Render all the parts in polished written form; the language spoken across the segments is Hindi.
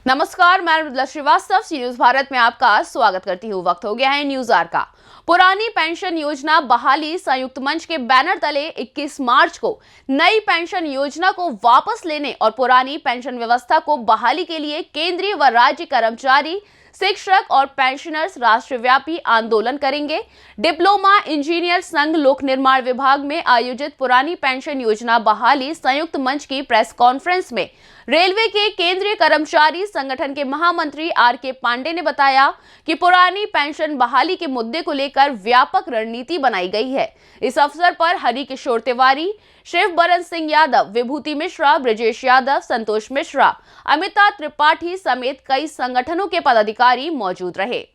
नमस्कार, मैं मृदुला श्रीवास्तव सी न्यूज भारत में आपका स्वागत करती हूँ। वक्त हो गया है न्यूज आवर का। पुरानी पेंशन योजना बहाली संयुक्त मंच के बैनर तले 21 मार्च को नई पेंशन योजना को वापस लेने और पुरानी पेंशन व्यवस्था को बहाली के लिए केंद्रीय व राज्य कर्मचारी, शिक्षक और पेंशनर्स राष्ट्रव्यापी आंदोलन करेंगे। डिप्लोमा इंजीनियर संघ लोक निर्माण विभाग में आयोजित पुरानी पेंशन योजना बहाली संयुक्त मंच की प्रेस कॉन्फ्रेंस में रेलवे के केंद्रीय कर्मचारी संगठन के महामंत्री आर.के. पांडे ने बताया कि पुरानी पेंशन बहाली के मुद्दे को लेकर व्यापक रणनीति बनाई गई है। इस अवसर पर हरि किशोर तिवारी, शिव बरन सिंह यादव, विभूति मिश्रा, ब्रजेश यादव, संतोष मिश्रा, अमिता त्रिपाठी समेत कई संगठनों के पदाधिकारी मौजूद रहे।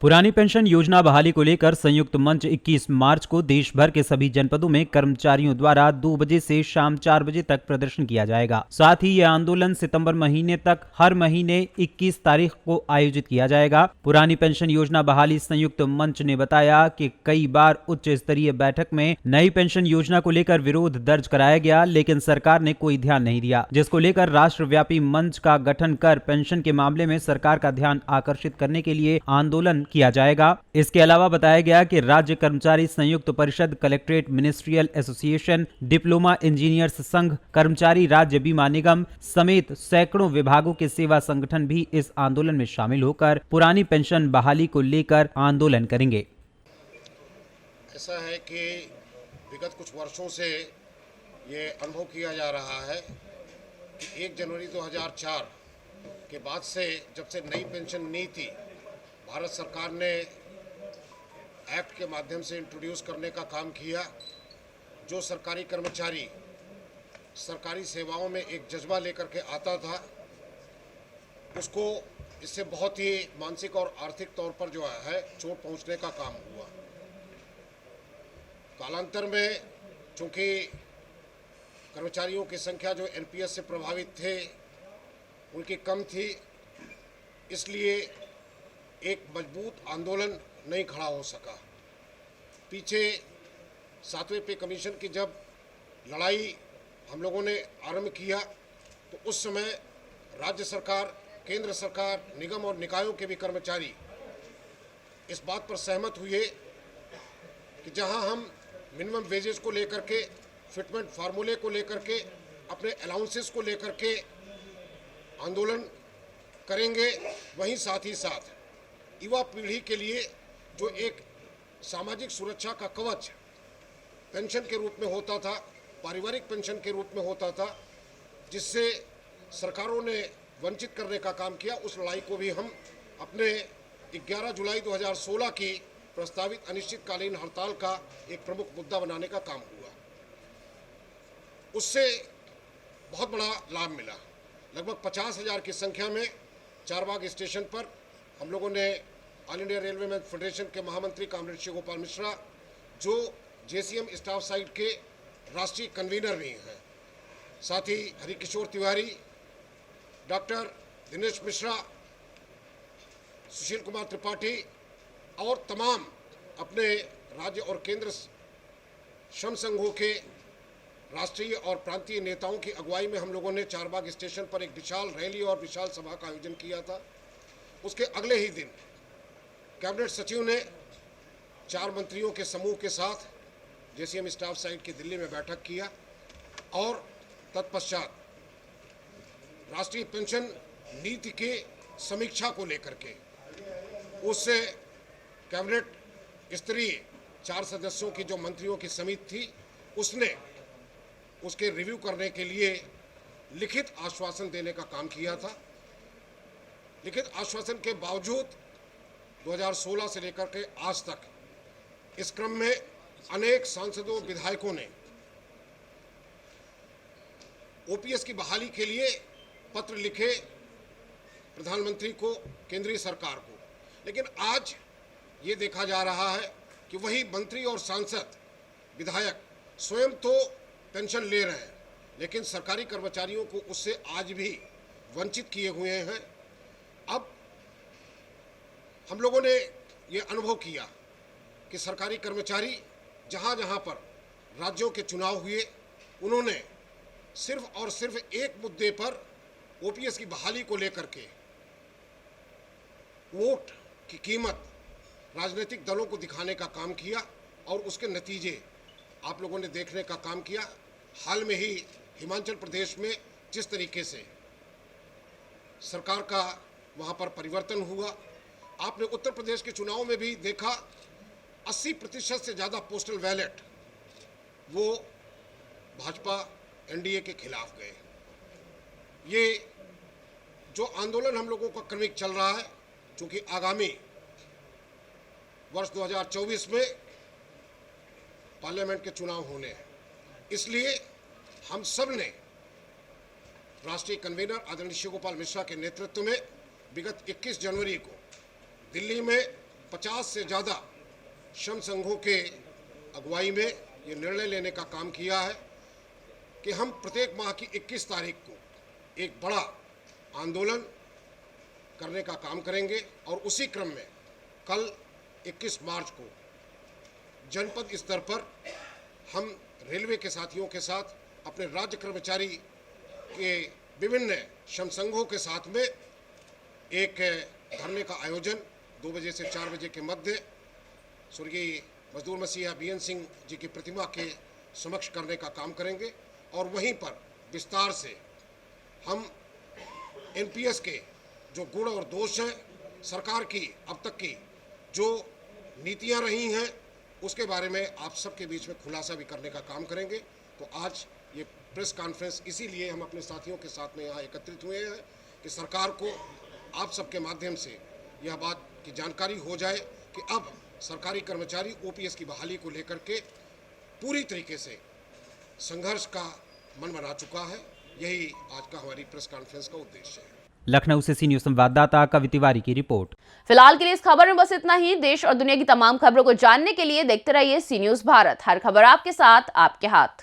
पुरानी पेंशन योजना बहाली को लेकर संयुक्त मंच 21 मार्च को देश भर के सभी जनपदों में कर्मचारियों द्वारा 2 बजे से शाम 4 बजे तक प्रदर्शन किया जाएगा। साथ ही यह आंदोलन सितंबर महीने तक हर महीने 21 तारीख को आयोजित किया जाएगा। पुरानी पेंशन योजना बहाली संयुक्त मंच ने बताया कि कई बार उच्च स्तरीय बैठक में नई पेंशन योजना को लेकर विरोध दर्ज कराया गया, लेकिन सरकार ने कोई ध्यान नहीं दिया, जिसको लेकर राष्ट्रव्यापी मंच का गठन कर पेंशन के मामले में सरकार का ध्यान आकर्षित करने के लिए आंदोलन किया जाएगा। इसके अलावा बताया गया कि राज्य कर्मचारी संयुक्त परिषद, collectorate ministerial association, diploma engineers संघ, कर्मचारी राज्य बीमा निगम समेत सैकड़ों विभागों के सेवा संगठन भी इस आंदोलन में शामिल होकर पुरानी पेंशन बहाली को लेकर आंदोलन करेंगे। ऐसा है कि विगत कुछ वर्षों से ये अनुभव किया जा रहा है कि 1 जनवरी 2004 के बाद से, जब से नई पेंशन नीति भारत सरकार ने एक्ट के माध्यम से इंट्रोड्यूस करने का काम किया, जो सरकारी कर्मचारी सरकारी सेवाओं में एक जज्बा लेकर के आता था, उसको इससे बहुत ही मानसिक और आर्थिक तौर पर जो है चोट पहुंचने का काम हुआ। कालांतर में चूंकि कर्मचारियों की संख्या जो एनपीएस से प्रभावित थे उनकी कम थी, इसलिए एक मजबूत आंदोलन नहीं खड़ा हो सका। पीछे 7वें पे कमीशन की जब लड़ाई हम लोगों ने आरंभ किया तो उस समय राज्य सरकार, केंद्र सरकार, निगम और निकायों के भी कर्मचारी इस बात पर सहमत हुए कि जहां हम मिनिमम वेजेस को लेकर के, फिटमेंट फार्मूले को लेकर के, अपने अलाउंसेस को लेकर के आंदोलन करेंगे, वहीं साथ ही साथ युवा पीढ़ी के लिए जो एक सामाजिक सुरक्षा का कवच पेंशन के रूप में होता था, पारिवारिक पेंशन के रूप में होता था, जिससे सरकारों ने वंचित करने का काम किया, उस लड़ाई को भी हम अपने 11 जुलाई 2016 की प्रस्तावित अनिश्चितकालीन हड़ताल का एक प्रमुख मुद्दा बनाने का काम हुआ। उससे बहुत बड़ा लाभ मिला। लगभग 50,000 की संख्या में चारबाग स्टेशन पर हम लोगों ने all India railway man federation के महामंत्री कॉमरेड श्री गोपाल मिश्रा, जो जेसीएम स्टाफ साइड के राष्ट्रीय कन्वीनर भी हैं, साथ ही हरि किशोर तिवारी, डॉक्टर दिनेश मिश्रा, सुशील कुमार त्रिपाठी और तमाम अपने राज्य और केंद्र श्रम संघों के राष्ट्रीय और प्रांतीय नेताओं की अगुवाई में हम लोगों ने चारबाग स्टेशन पर एक विशाल रैली और विशाल सभा का आयोजन किया था। उसके अगले ही दिन कैबिनेट सचिव ने 4 मंत्रियों के समूह के साथ जेसीएम स्टाफ साइड की दिल्ली में बैठक किया और तत्पश्चात राष्ट्रीय पेंशन नीति के समीक्षा को लेकर के उससे कैबिनेट स्तरीय 4 सदस्यों की जो मंत्रियों की समिति थी, उसने उसके रिव्यू करने के लिए लिखित आश्वासन देने का काम किया था। लिखित आश्वासन के बावजूद 2016 से लेकर के आज तक इस क्रम में अनेक सांसदों, विधायकों ने ओपीएस की बहाली के लिए पत्र लिखे प्रधानमंत्री को, केंद्रीय सरकार को, लेकिन आज ये देखा जा रहा है कि वही मंत्री और सांसद, विधायक स्वयं तो पेंशन ले रहे हैं, लेकिन सरकारी कर्मचारियों को उससे आज भी वंचित किए हुए हैं। अब हम लोगों ने ये अनुभव किया कि सरकारी कर्मचारी जहाँ जहाँ पर राज्यों के चुनाव हुए, उन्होंने सिर्फ और सिर्फ एक मुद्दे पर ओपीएस की बहाली को लेकर के वोट की कीमत राजनीतिक दलों को दिखाने का काम किया और उसके नतीजे आप लोगों ने देखने का काम किया। हाल में ही हिमाचल प्रदेश में जिस तरीके से सरकार का वहाँ पर परिवर्तन हुआ, आपने उत्तर प्रदेश के चुनाव में भी देखा 80% से ज़्यादा पोस्टल बैलेट वो भाजपा एनडीए के खिलाफ गए। ये जो आंदोलन हम लोगों का क्रमिक चल रहा है, चूँकि आगामी वर्ष 2024 में पार्लियामेंट के चुनाव होने हैं, इसलिए हम सब ने राष्ट्रीय कन्वीनर आदरणीय शिव गोपाल मिश्रा के नेतृत्व में विगत 21 जनवरी को दिल्ली में 50 से ज़्यादा श्रम संघों के अगुवाई में ये निर्णय लेने का काम किया है कि हम प्रत्येक माह की 21 तारीख को एक बड़ा आंदोलन करने का काम करेंगे और उसी क्रम में कल 21 मार्च को जनपद स्तर पर हम रेलवे के साथियों के साथ अपने राज्य कर्मचारी के विभिन्न श्रम संघों के साथ में एक धरने का आयोजन 2 बजे से 4 बजे के मध्य स्वर्गीय मजदूर मसीहा बीएन सिंह जी की प्रतिमा के समक्ष करने का काम करेंगे और वहीं पर विस्तार से हम एनपीएस के जो गुण और दोष हैं, सरकार की अब तक की जो नीतियां रही हैं, उसके बारे में आप सबके बीच में खुलासा भी करने का काम करेंगे। तो आज ये प्रेस कॉन्फ्रेंस इसीलिए हम अपने साथियों के साथ में यहाँ एकत्रित हुए हैं कि सरकार को आप सबके माध्यम से यह बात की जानकारी हो जाए कि अब सरकारी कर्मचारी ओपीएस की बहाली को लेकर के पूरी तरीके से संघर्ष का मन बना चुका है। यही आज का हमारी प्रेस कॉन्फ्रेंस का उद्देश्य है। लखनऊ से सी न्यूज संवाददाता कविता तिवारी की रिपोर्ट। फिलहाल के लिए इस खबर में बस इतना ही। देश और दुनिया की तमाम खबरों को जानने के लिए देखते रहिए सी न्यूज भारत। हर खबर आपके साथ, आपके हाथ।